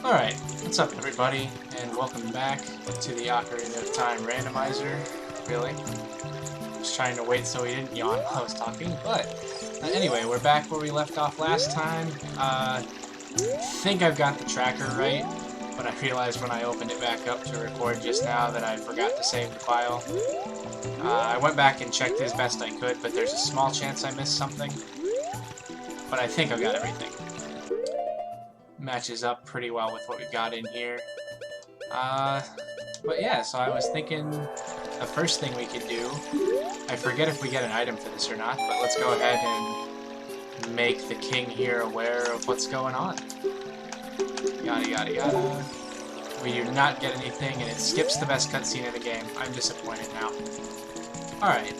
Alright, what's up everybody, and welcome back to the Ocarina of Time Randomizer. Really? Just trying to wait so he didn't yawn while I was talking, but anyway, we're back where we left off last time. Think I've got the tracker right, but I realized when I opened it back up to record just now that I forgot to save the file. I went back and checked as best I could, but there's a small chance I missed something. But I think I've got everything. Matches up pretty well with what we've got in here. But yeah, so I was thinking the first thing we could do, I forget if we get an item for this or not, but let's go ahead and make the king here aware of what's going on. Yada yada yada. We do not get anything, and it skips the best cutscene in the game. I'm disappointed now. Alright,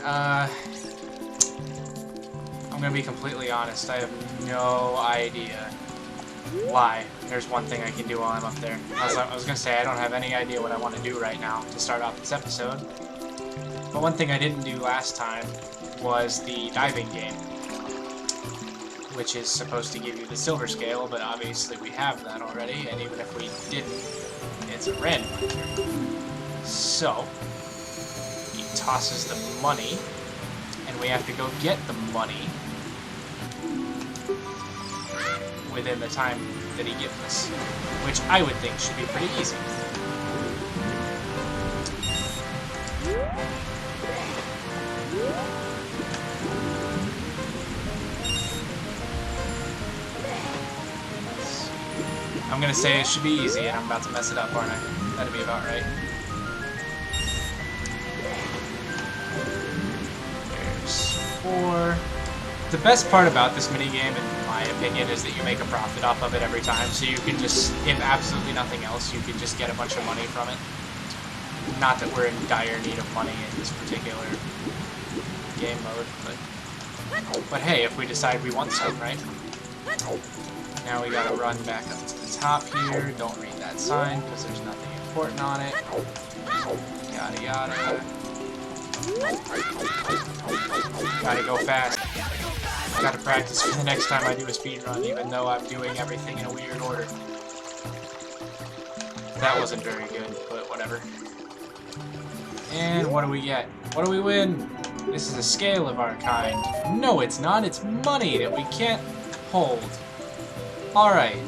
I'm gonna be completely honest, I have no idea why. There's one thing I can do while I'm up there. I was gonna say I don't have any idea what I want to do right now to start off this episode. But one thing I didn't do last time was the diving game, which is supposed to give you the silver scale, but obviously we have that already, and even if we didn't, it's a randomizer. So, he tosses the money, and we have to go get the money within the time that he gives us, which I would think should be pretty easy. I'm gonna say it should be easy, and I'm about to mess it up, aren't I? That'd be about right. There's 4. The best part about this minigame, in my opinion, is that you make a profit off of it every time, so you can just, if absolutely nothing else, you can just get a bunch of money from it. Not that we're in dire need of money in this particular game mode, but hey, if we decide we want some, right? Now we gotta run back up to the top here, don't read that sign, because there's nothing important on it. Yada yada. Gotta go fast. Gotta practice for the next time I do a speedrun, even though I'm doing everything in a weird order. That wasn't very good, but whatever. And what do we get? What do we win? This is a scale of our kind. No, it's not. It's money that we can't hold. Alright.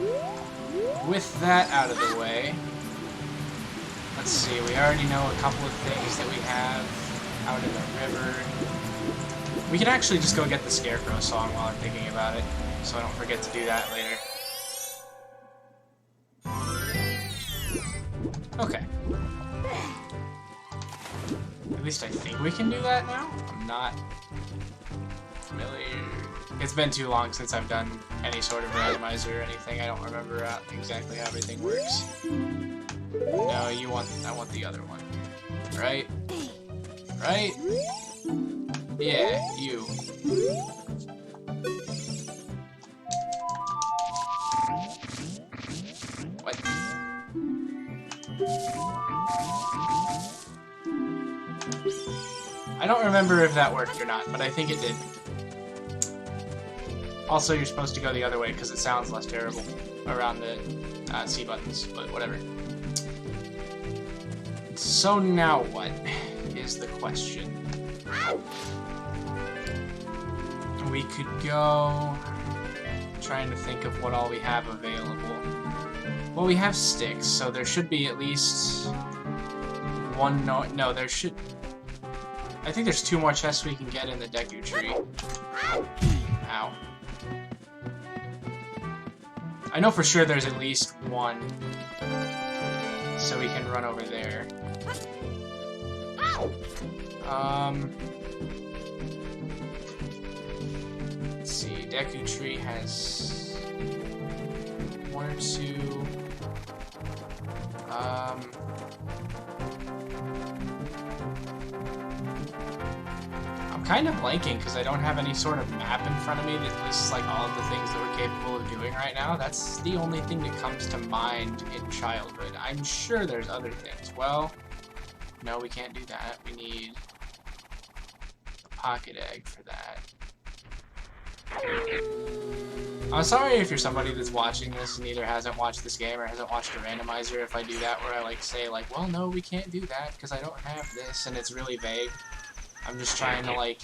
With that out of the way, let's see. We already know a couple of things that we have out in the river. We can actually just go get the Scarecrow song while I'm thinking about it, so I don't forget to do that later. Okay. At least I think we can do that now? I'm not familiar. It's been too long since I've done any sort of randomizer or anything. I don't remember exactly how everything works. No, I want the other one. Right? Right? Yeah, you. What? I don't remember if that worked or not, but I think it did. Also, you're supposed to go the other way because it sounds less terrible around the C buttons, but whatever. So now what is the question? We could go... trying to think of what all we have available. Well, we have sticks, so there should be at least one... No, there should... I think there's 2 more chests we can get in the Deku Tree. Ow. I know for sure there's at least one, so we can run over there. Let's see, Deku Tree has 1 or 2. I'm kind of blanking because I don't have any sort of map in front of me that lists like all of the things that we're capable of doing right now. That's the only thing that comes to mind in childhood. I'm sure there's other things. Well, no, we can't do that. We need a pocket egg for that. I'm sorry if you're somebody that's watching this and either hasn't watched this game or hasn't watched a randomizer if I do that where I like say like, well, no, we can't do that because I don't have this, and it's really vague. I'm just trying to like,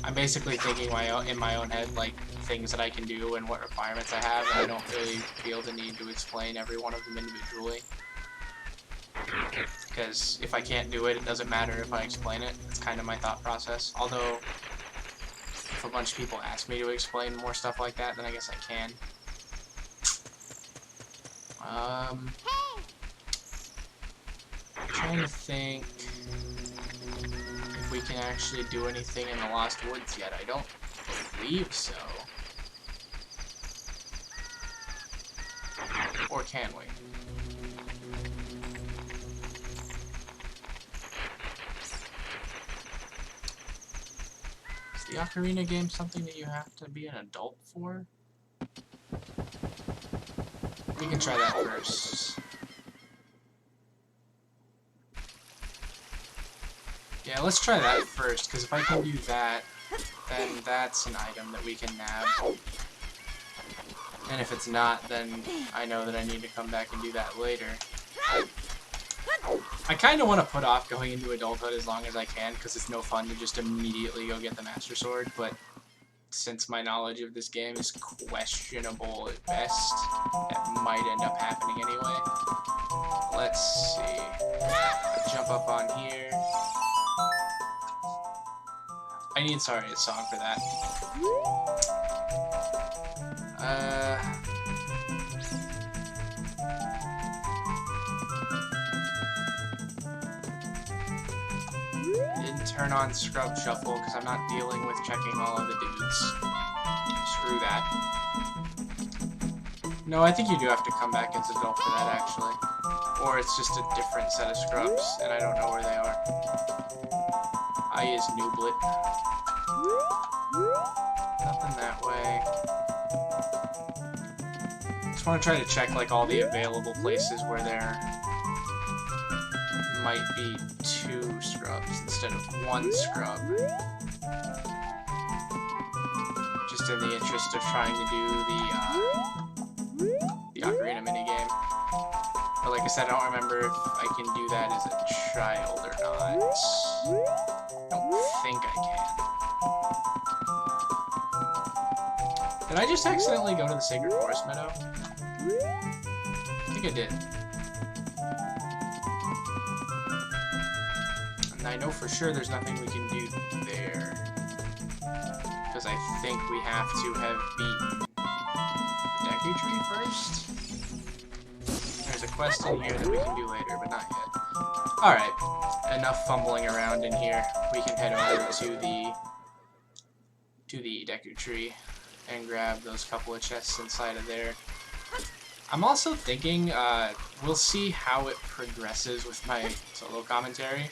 I'm basically thinking in my own head like things that I can do and what requirements I have, and I don't really feel the need to explain every one of them individually. Because if I can't do it, it doesn't matter if I explain it. It's kind of my thought process. Although, if a bunch of people ask me to explain more stuff like that, then I guess I can. I'm trying to think if we can actually do anything in the Lost Woods yet. I don't believe so. Or can we? Is the Ocarina game something that you have to be an adult for? We can try that first. Yeah, let's try that first, because if I can do that, then that's an item that we can nab. And if it's not, then I know that I need to come back and do that later. I kind of want to put off going into adulthood as long as I can, because it's no fun to just immediately go get the Master Sword, but since my knowledge of this game is questionable at best, that might end up happening anyway. Let's see. Jump up on here. I need Saria's song for that. Didn't turn on Scrub Shuffle because I'm not dealing with checking all of the dudes. Screw that. No, I think you do have to come back as adult for that, actually. Or it's just a different set of scrubs, and I don't know where they are. I use Nooblet. Nothing that way. Just want to try to check like all the available places where there might be 2 scrubs instead of 1 scrub. Just in the interest of trying to do the Ocarina minigame. But like I said, I don't remember if I can do that as a child or not. I don't think I can. Did I just accidentally go to the Sacred Forest Meadow? I think I did. And I know for sure there's nothing we can do there. Because I think we have to have beaten the Deku Tree first. There's a quest in here that we can do later, but not yet. Alright, enough fumbling around in here. We can head over to the Deku Tree and grab those couple of chests inside of there. I'm also thinking, we'll see how it progresses with my solo commentary,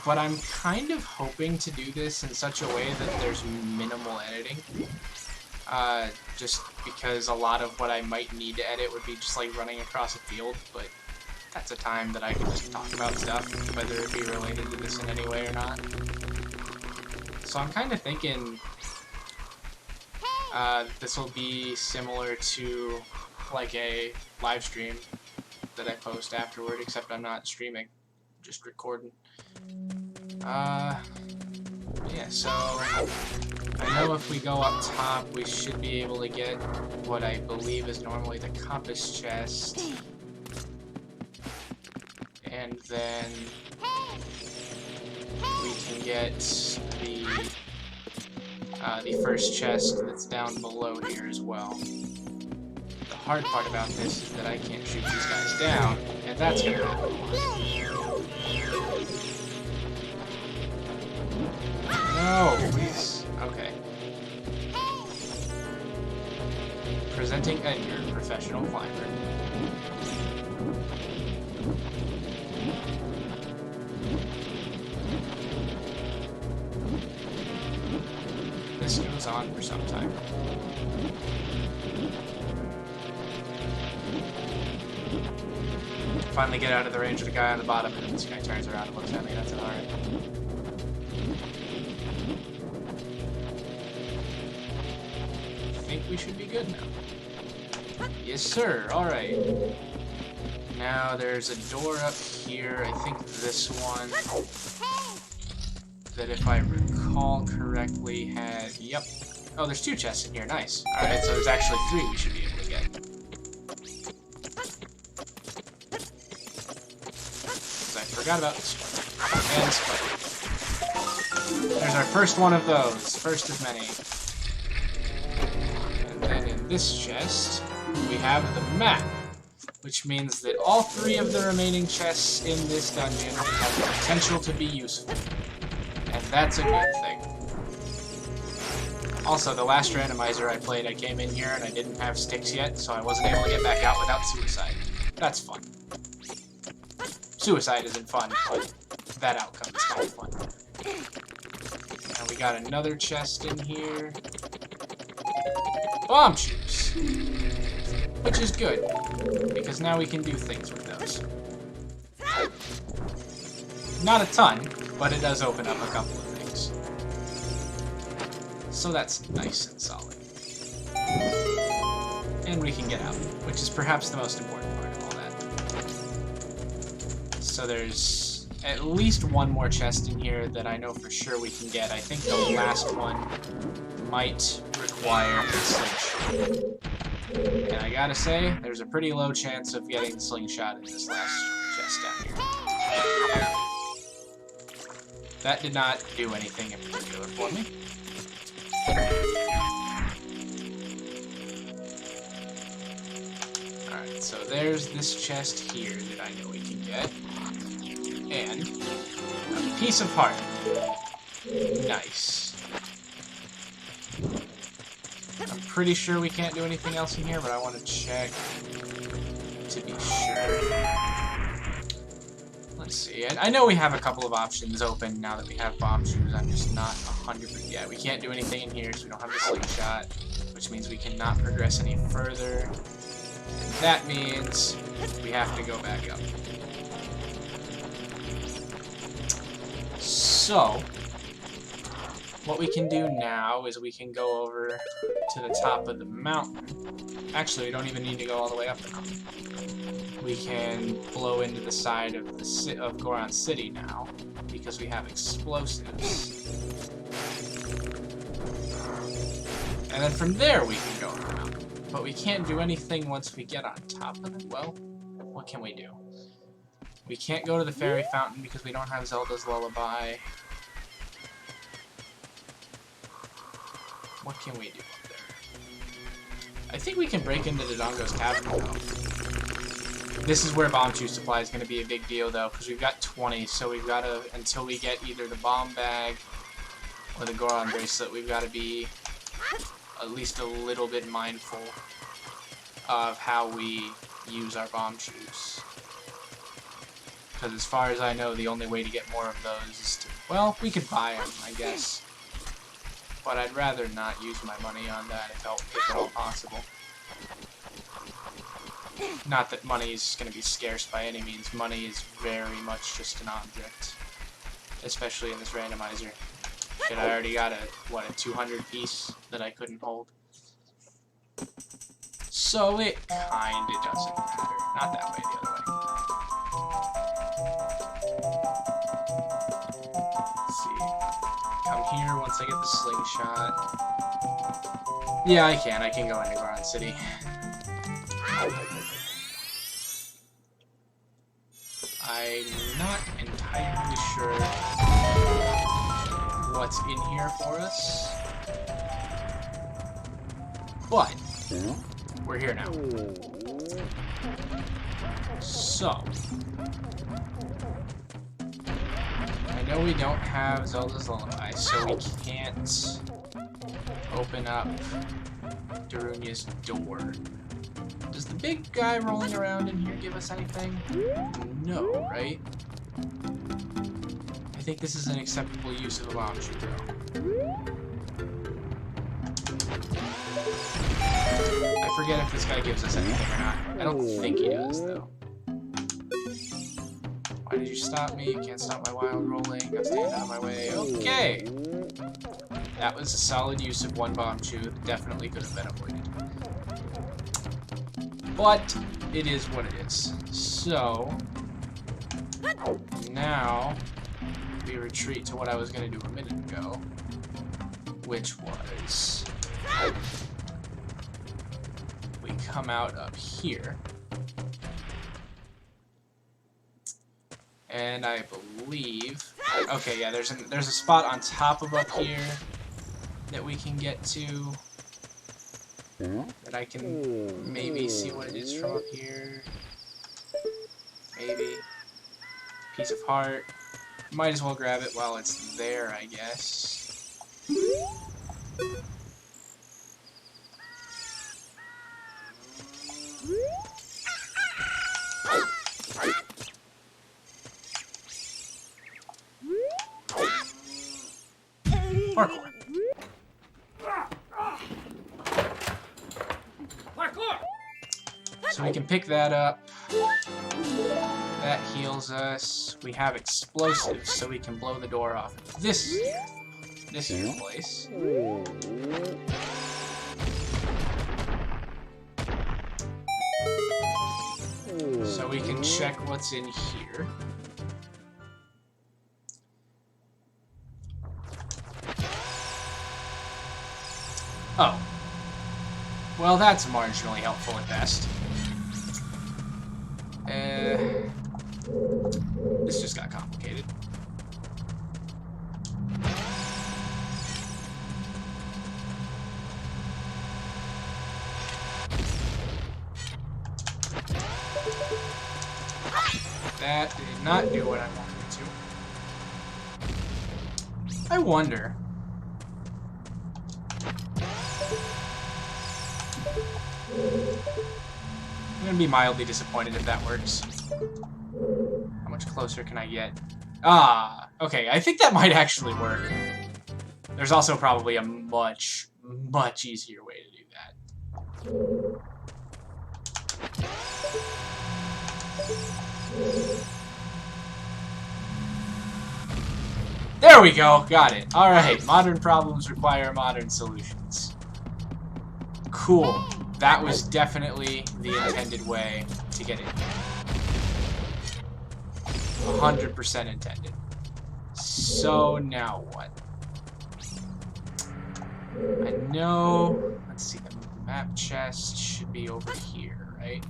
but I'm kind of hoping to do this in such a way that there's minimal editing. Just because a lot of what I might need to edit would be just like running across a field, but that's a time that I can just talk about stuff, whether it be related to this in any way or not. So I'm kind of thinking this will be similar to like a live stream that I post afterward, except I'm not streaming, just recording. Yeah, so I know if we go up top, we should be able to get what I believe is normally the compass chest. And then we can get the first chest that's down below here as well. The hard part about this is that I can't shoot these guys down, and that's gonna happen. No, please. Okay. Presenting Edgar, professional climber. This goes on for some time. Finally get out of the range of the guy on the bottom, and this guy turns around and looks at me. That's alright. I think we we should be good now. Yes, sir. Alright. Now, there's a door up here. I think this one, that if I recall correctly had... Yep. Oh, there's 2 chests in here. Nice. Alright, so there's actually 3 we should be able to get. Because I forgot about this one. And spider. There's our first one of those. First of many. And then in this chest, we have the map. Which means that all 3 of the remaining chests in this dungeon have the potential to be useful. And that's a good thing. Also, the last randomizer I played, I came in here and I didn't have sticks yet, so I wasn't able to get back out without suicide. That's fun. Suicide isn't fun, but that outcome is kind of fun. And we got another chest in here. Bomb shoes! Which is good, because now we can do things with those. Not a ton, but it does open up a couple of things. So that's nice and solid. And we can get out, which is perhaps the most important part of all that. So there's at least 1 more chest in here that I know for sure we can get. I think the last one might require a slingshot. And I gotta say, there's a pretty low chance of getting the slingshot in this last chest down here. That did not do anything in particular for me. Alright, so there's this chest here that I know we can get. And a piece of heart. Nice. I'm pretty sure we can't do anything else in here, but I want to check to be sure. Let's see. I know we have a couple of options open now that we have bomb shoes. I'm just not 100%. Yeah, we can't do anything in here, so we don't have the slingshot, which means we cannot progress any further. And that means we have to go back up. So, what we can do now is we can go over to the top of the mountain. Actually, we don't even need to go all the way up the mountain. We can blow into the side of of Goron City now, because we have explosives. And then from there we can go up the mountain. But we can't do anything once we get on top of it. Well, what can we do? We can't go to the fairy fountain because we don't have Zelda's Lullaby. What can we do up there? I think we can break into Dodongo's Cavern, though. This is where bomb shoe supply is going to be a big deal, though, because we've got 20, so we've got to, until we get either the bomb bag or the Goron bracelet, we've got to be at least a little bit mindful of how we use our bomb shoes. Because as far as I know, the only way to get more of those is to, well, we could buy them, I guess. But I'd rather not use my money on that if at all possible. Not that money is going to be scarce by any means. Money is very much just an object. Especially in this randomizer. Shit, I already got a 200 piece that I couldn't hold. So it kinda doesn't matter. Not that way, the other way. Let's see. Come here once I get the slingshot. Yeah, I can go into Goron City. I'm not entirely sure what's in here for us, but we're here now. So, I know we don't have Zelda's Lullaby, so we can't open up Darunia's door. Does the big guy rolling around in here give us anything? No, right? I think this is an acceptable use of a bomb shoe, though. I forget if this guy gives us anything or not. I don't think he does, though. Why did you stop me? You can't stop my wild rolling. Now stand out of my way. Okay! That was a solid use of one bomb chew. Definitely could have been avoided. But it is what it is. So now we retreat to what I was going to do a minute ago, which was we come out up here, and I believe, okay, yeah, there's a spot on top of up here that we can get to, that I can maybe see what it is from up here. Maybe. Piece of heart. Might as well grab it while it's there, I guess. Parkour. So we can pick that up. That heals us. We have explosives, so we can blow the door off this here place. So we can check what's in here. Oh. Well, that's marginally helpful at best. This just got complicated. That did not do what I wanted it to. I wonder. I'm gonna be mildly disappointed if that works. How much closer can I get? Ah, okay, I think that might actually work. There's also probably a much, much easier way to do that. There we go, got it. Alright, modern problems require modern solutions. Cool. That was definitely the intended way to get in. 100% intended. So now what? I know. Let's see. The map chest should be over here, right?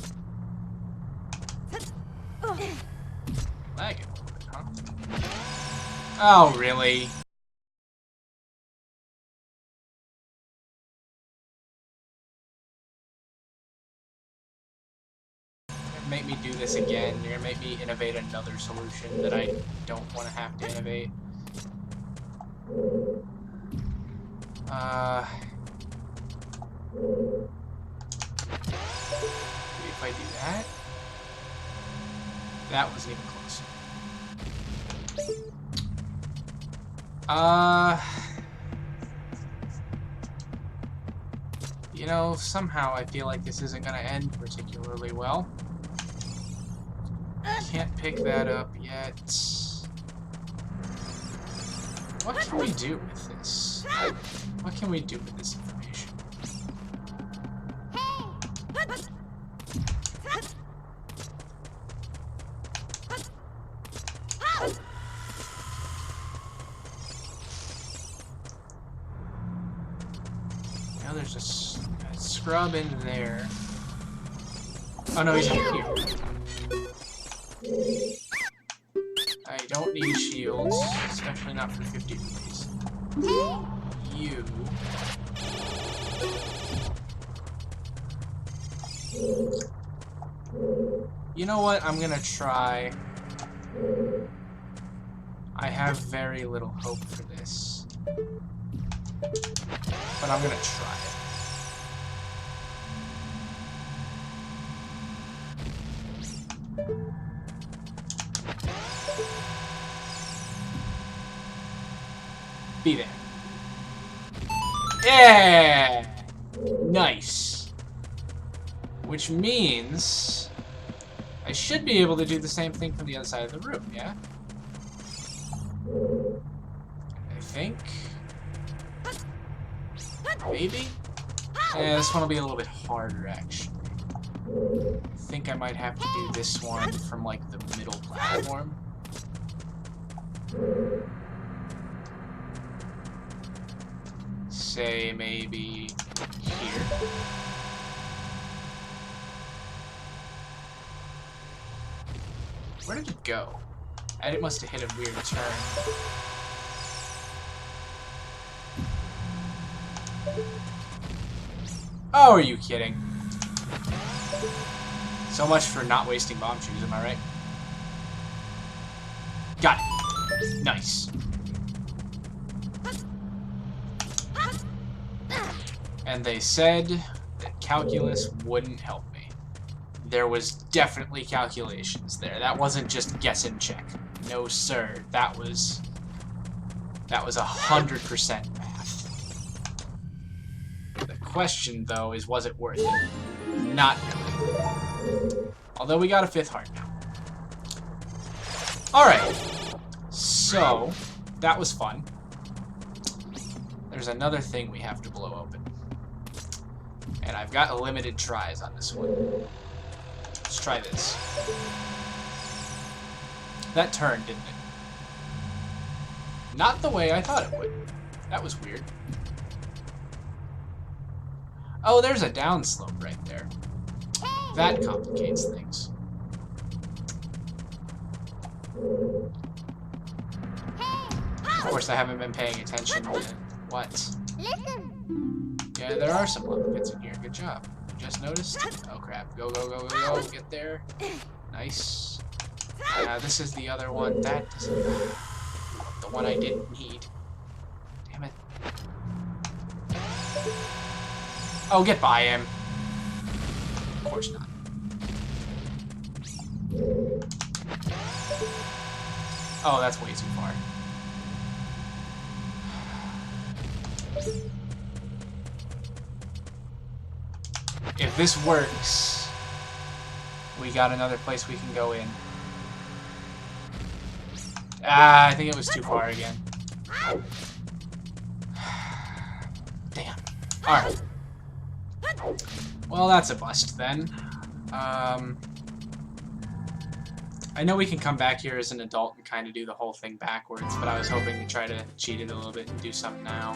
Lagging a little bit, huh? Oh, really? Make me do this again. You're gonna make me innovate another solution that I don't want to have to innovate. Maybe if I do that. That wasn't even close. You know, somehow I feel like this isn't gonna end particularly well. Can't pick that up yet. What can we do with this? What can we do with this information? Now there's a scrub in there. Oh no, he's up here. I don't need shields, especially not for 50 rupees. You. You know what? I'm gonna try. I have very little hope for this. But I'm gonna try it. Be there. Yeah! Nice. Which means I should be able to do the same thing from the other side of the room, yeah? I think. Maybe? Yeah, this one will be a little bit harder, actually. I think I might have to do this one from, like, the middle platform. Say, maybe here. Where did it go? It must have hit a weird turn. Oh, are you kidding? So much for not wasting bomb shoes, am I right? Got it. Nice. And they said that calculus wouldn't help me. There was definitely calculations there. That wasn't just guess and check. No, sir. That was 100% math. The question, though, is was it worth it? Not really. Although we got a 5th heart now. Alright. So, that was fun. There's another thing we have to blow open. And I've got limited tries on this one. Let's try this. That turned, didn't it? Not the way I thought it would. That was weird. Oh, there's a downslope right there. That complicates things. Of course, I haven't been paying attention to what. Yeah, there are some lava pits in here. Good job. You just noticed? Oh crap. Go, go, go, go, go. Get there. Nice. This is the other one. That is the one I didn't need. Damn it. Oh, get by him. Of course not. Oh, that's way too far. If this works, we got another place we can go in. Ah, I think it was too far again. Damn. Alright. Well, that's a bust then. I know we can come back here as an adult and kind of do the whole thing backwards, but I was hoping to try to cheat it a little bit and do something now.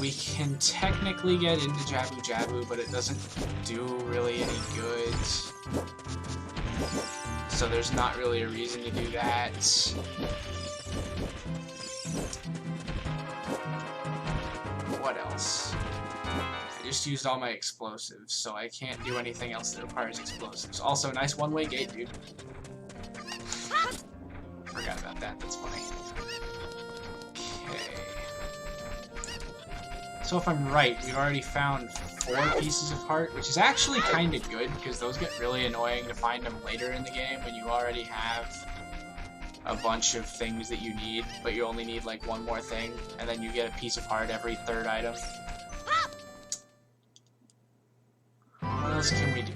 We can technically get into Jabu Jabu, but it doesn't do really any good. So there's not really a reason to do that. What else? I just used all my explosives, so I can't do anything else that requires explosives. Also, nice one-way gate, dude. Forgot about that, that's funny. Okay. So if I'm right, we've already found 4 pieces of heart, which is actually kind of good, because those get really annoying to find them later in the game when you already have a bunch of things that you need, but you only need like one more thing, and then you get a piece of heart every 3rd item. What else can we do?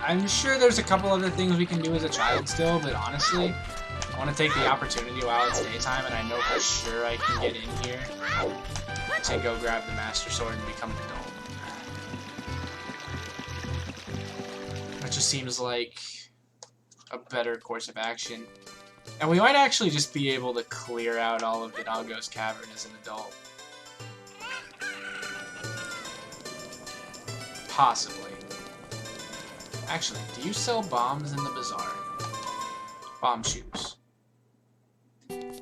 I'm sure there's a couple other things we can do as a child still, but honestly, I want to take the opportunity while it's daytime, and I know for sure I can get in here to go grab the Master Sword and become an adult. That just seems like a better course of action. And we might actually just be able to clear out all of Dodongo's Cavern as an adult. Possibly. Actually, do you sell bombs in the bazaar? Bomb shoes.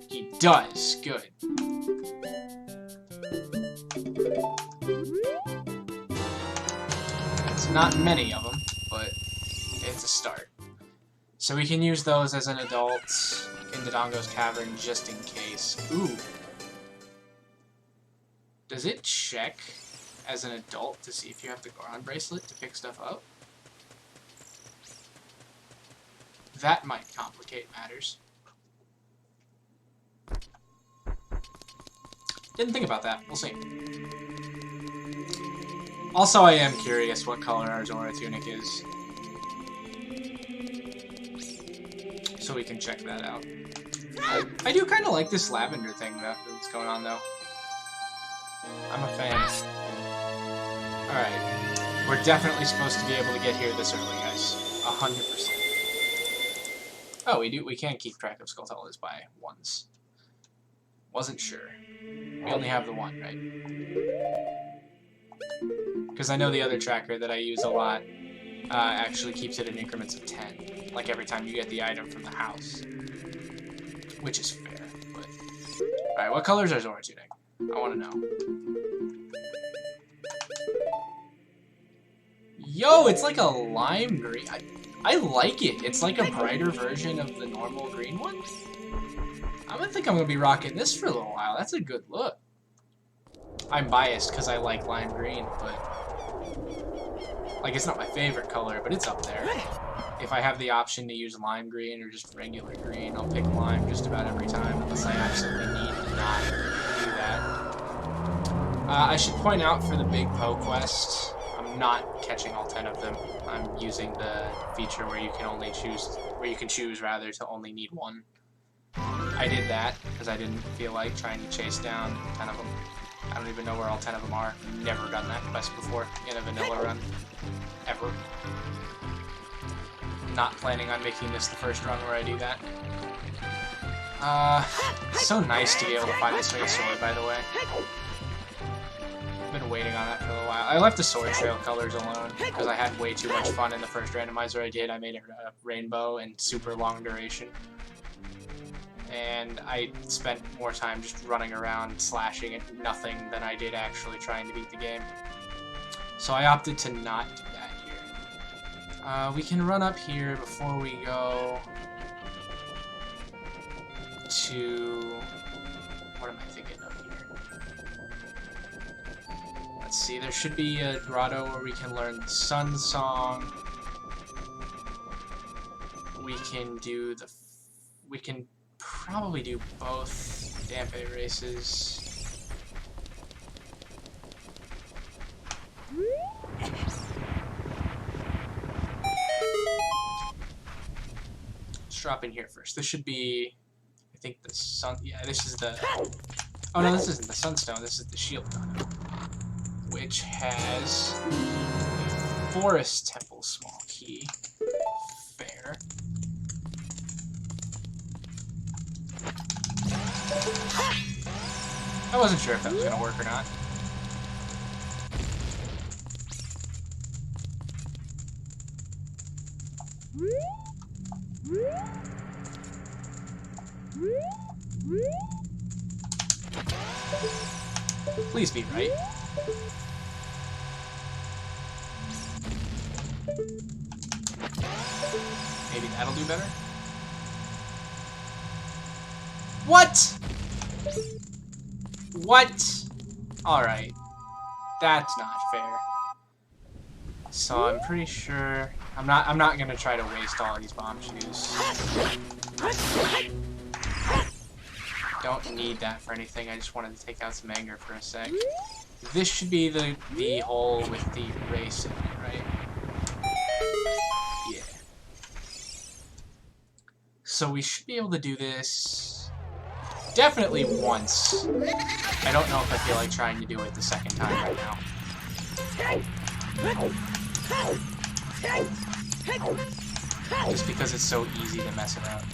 He does. Good. It's not many of them, but it's a start. So we can use those as an adult in Dodongo's Cavern just in case. Ooh. Does it check as an adult to see if you have the Goron bracelet to pick stuff up? That might complicate matters. Didn't think about that. We'll see. Also, I am curious what color our Zora tunic is. So we can check that out. I do kind of like this lavender thing that's going on, though. I'm a fan. Alright. We're definitely supposed to be able to get here this early, guys. 100%. Oh, we can keep track of Skulltulas by ones. Wasn't sure. We only have the one, right? Because I know the other tracker that I use a lot actually keeps it in increments of 10. Like every time you get the item from the house. Which is fair, but... Alright, what color is our Zora tunic? I want to know. Yo, it's like a lime green. I like it. It's like a brighter version of the normal green one. I'm gonna think I'm gonna be rocking this for a little while. That's a good look. I'm biased because I like lime green, but like it's not my favorite color, but it's up there. If I have the option to use lime green or just regular green, I'll pick lime just about every time, unless I absolutely need to not do that. I should point out for the big Poe quest, I'm not catching all 10 of them. I'm using the feature where you can only choose, rather, to only need one. I did that because I didn't feel like trying to chase down 10 of them. I don't even know where all 10 of them are. Never done that quest before in a vanilla run. Ever. Not planning on making this the first run where I do that. It's so nice to be able to find this way sword, by the way. I've been waiting on that for a little while. I left the sword trail colors alone because I had way too much fun in the first randomizer I did. I made it rainbow and super long duration. And I spent more time just running around slashing at nothing than I did actually trying to beat the game. So I opted to not do that here. We can run up here before we go to... What am I thinking of here? Let's see, there should be a grotto where we can learn the Sun Song. We can do the... We can probably do both Dampe races. Let's drop in here first. This should be, I think, the sun. Yeah, this is the. Oh no, this isn't the sunstone. This is the shield gun, which has a forest temple small key. Fair. I wasn't sure if that was going to work or not. Please be right. Maybe that'll do better. What? What? Alright. That's not fair. So I'm pretty sure I'm not gonna try to waste all these bomb shoes. Don't need that for anything, I just wanted to take out some anger for a sec. This should be the hole with the race in it, right? Yeah. So we should be able to do this definitely once. I don't know if I feel like trying to do it the second time right now. Just because it's so easy to mess around.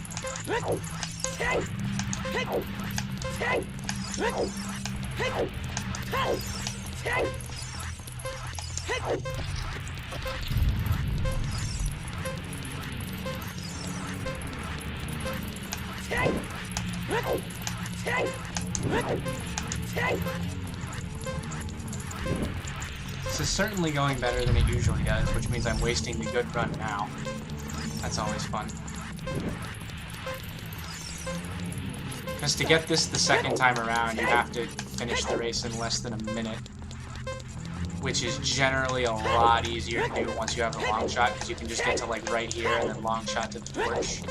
This is certainly going better than it usually does, which means I'm wasting the good run now. That's always fun. Because to get this the second time around, you have to finish the race in less than a minute. Which is generally a lot easier to do once you have a long shot, because you can just get to like right here and then long shot to the torch.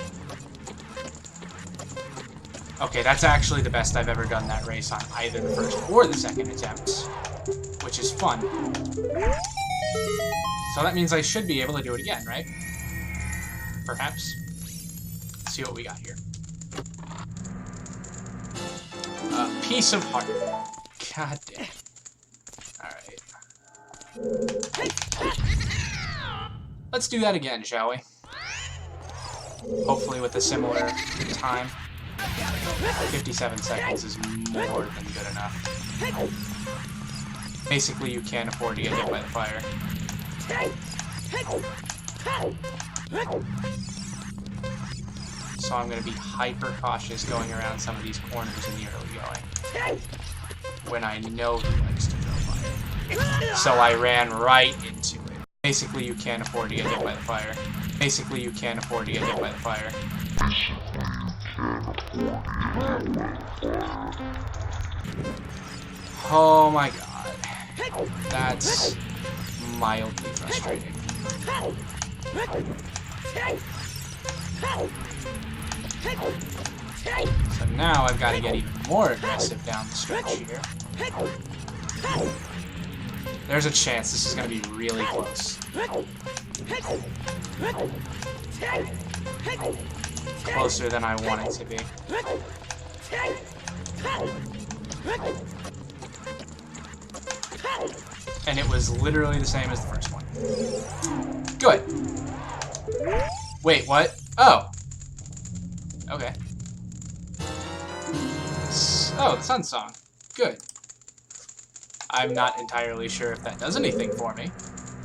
Okay, that's actually the best I've ever done that race on either the first or the second attempt, which is fun. So that means I should be able to do it again, right? Perhaps. Let's see what we got here. A piece of heart. God damn. Alright. Let's do that again, shall we? Hopefully with a similar time. 57 seconds is more than good enough. Basically, you can't afford to get hit by the fire. So I'm going to be hyper cautious going around some of these corners in the early going. When I know he likes to throw fire. So I ran right into it. Basically, you can't afford to get hit by the fire. Basically, you can't afford to get hit by the fire. Oh my god. That's mildly frustrating. So now I've got to get even more aggressive down the stretch here. There's a chance this is going to be really close. Closer than I want it to be. And it was literally the same as the first one. Good. Wait, what? Oh. Okay. Oh, the sun song. Good. I'm not entirely sure if that does anything for me,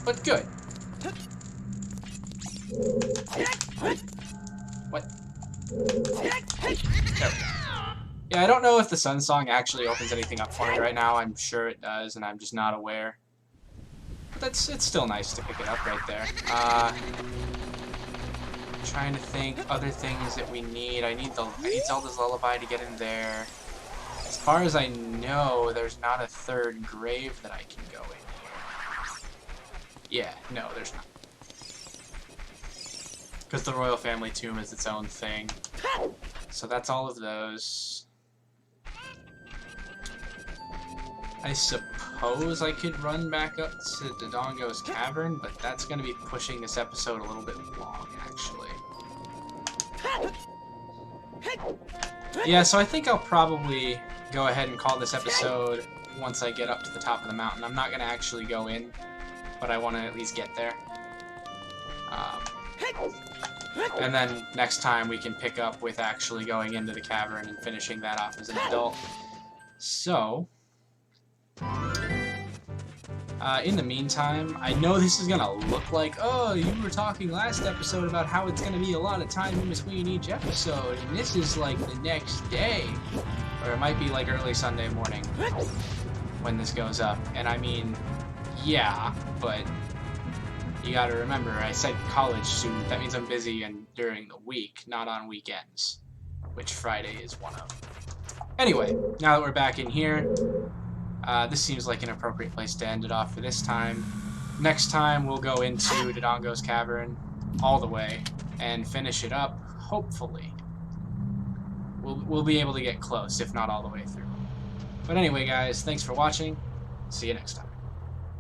but good. What? There we go. Yeah, I don't know if the sun song actually opens anything up for me right now. I'm sure it does, and I'm just not aware. But it's still nice to pick it up right there. Trying to think other things that we need. I need Zelda's Lullaby to get in there. As far as I know, there's not a third grave that I can go in here. Yeah, no, there's not. Because the Royal Family Tomb is its own thing. So that's all of those. I suppose I could run back up to Dodongo's Cavern, but that's going to be pushing this episode a little bit long, actually. Yeah, so I think I'll probably go ahead and call this episode once I get up to the top of the mountain. I'm not going to actually go in, but I want to at least get there. And then next time we can pick up with actually going into the cavern and finishing that off as an adult. So, in the meantime, I know this is going to look like, oh, you were talking last episode about how it's going to be a lot of time in between each episode, and this is like the next day. Or it might be like early Sunday morning when this goes up. And I mean, yeah, but you gotta remember, I said college student. That means I'm busy and during the week, not on weekends, which Friday is one of. Anyway, now that we're back in here, this seems like an appropriate place to end it off for this time. Next time, we'll go into Dodongo's Cavern all the way and finish it up, hopefully. We'll be able to get close, if not all the way through. But anyway, guys, thanks for watching. See you next time.